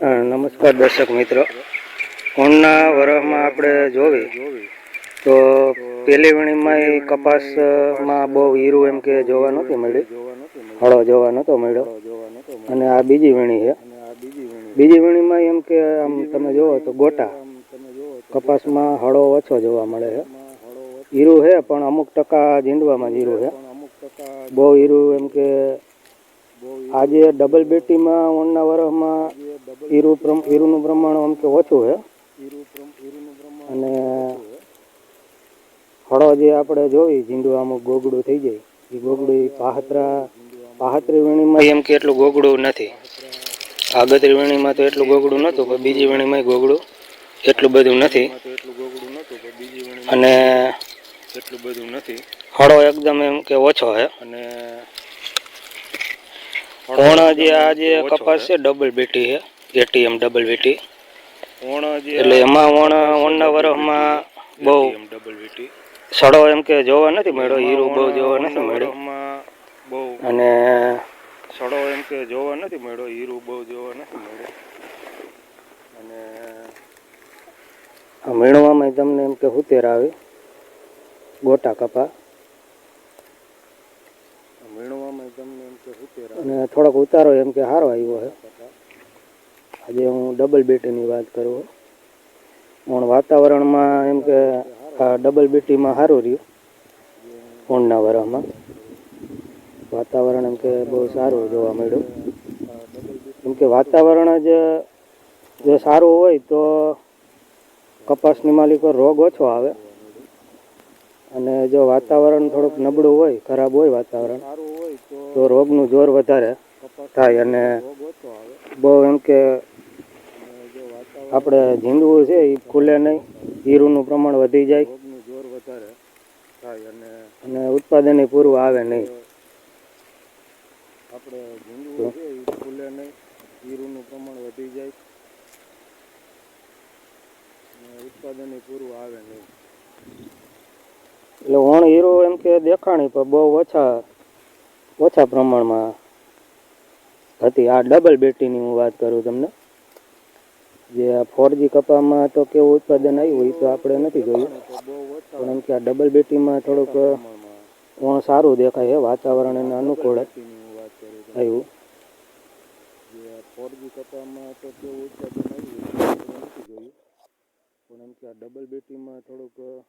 નમસ્કાર દર્શક મિત્રો, ઓણના વરસમાં આપણે જોવી તો પહેલી વીણીમાં કપાસમાં બહુ હીરું એમ કે જોવા નહોતી મળી, હળો જોવા નહોતો મળ્યો. અને આ બીજી વીણી છે. બીજી વીણીમાં એમ કે આમ તમે જોવો તો ગોટા કપાસમાં હળો ઓછો જોવા મળે છે. હીરું છે પણ અમુક ટકા ઝીંડવામાં હીરું છે, બહુ હીરું એમ કે આજે ડબલ બેટીમાં ઓણના વરસમાં હીરુનું પ્રમાણ આમ કે ઓછું છે. અને હળો જે આપણે જોઈ ઝીંડું અમુક ગોગડું થઈ જાય, એ ગોગડું પાહત્રી વીણીમાં એમ કે એટલું ગોગડું નથી. આગતરી વીણીમાં તો એટલું ગોગડું નહોતું, પણ બીજી વીણીમાં ગોગડું એટલું બધું નથી. અને હળો એકદમ એમ કે ઓછો છે. અને ઓણ જે આ જે કપાસ છે ડબલ બેટી છે, એટીએમ ડબલ બેટી. એટલે એમાં ઓણના વરસમાં બહુ સડો એમ કે જોવા નથી મળ્યો, હીરું બહુ જોવા નથી મળ્યું. અને સડો એમ કે જોવા નથી મળ્યો, હીરું બહુ જોવા નથી મળ્યું. અને આ મીણવામાં તમને એમ કે હુતેર આવી ગોટા કપા અને થોડોક ઉતારો એમ કે સારો આવ્યો છે. આજે હું ડબલ બેટીની વાત કરું. પણ વાતાવરણમાં એમ કે આ ડબલ બેટીમાં સારું રહ્યું. ઓણના વરસમાં વાતાવરણ એમ કે બહુ સારું જોવા મળ્યું. એમ કે વાતાવરણ જ જો સારું હોય તો કપાસની માલિકો રોગ ઓછો આવે. અને જો વાતાવરણ થોડુંક નબળું હોય, ખરાબ હોય વાતાવરણ, તો રોગનું જોર વધારે થાય. અને બહુ એમ કે આપણે ઝીંડવું છે એ ખુલે નહીં, હીરુંનું પ્રમાણ વધી જાય અને ઉત્પાદન પૂરું આવે નહીં. આપણે ઝીંડવું છે એ ખુલે નહીં, હીરુંનું પ્રમાણ વધી જાય અને ઉત્પાદન પૂરું આવે નહીં. એટલે ઓણ હીરો એમ કે દેખાણી પણ બહુ ઓછા પ્રમાણમાં હતી. આ ડબલ બેટીની હું વાત કરું તમને. જે આ 4G કપામાં તો કેવું ઉત્પાદન આવ્યું હોય તો આપણે નથી જોયું, પણ એમ કે આ ડબલ બેટીમાં થોડુંક ઓણ સારું દેખાય છે, વાતાવરણ એને અનુકૂળ આવ્યું. જે 4G કપામાં તો કેવું ઉત્પાદન આવ્યું હોય તો આપણે નથી જોયું, પણ એમ કે આ ડબલ બેટીમાં થોડુંક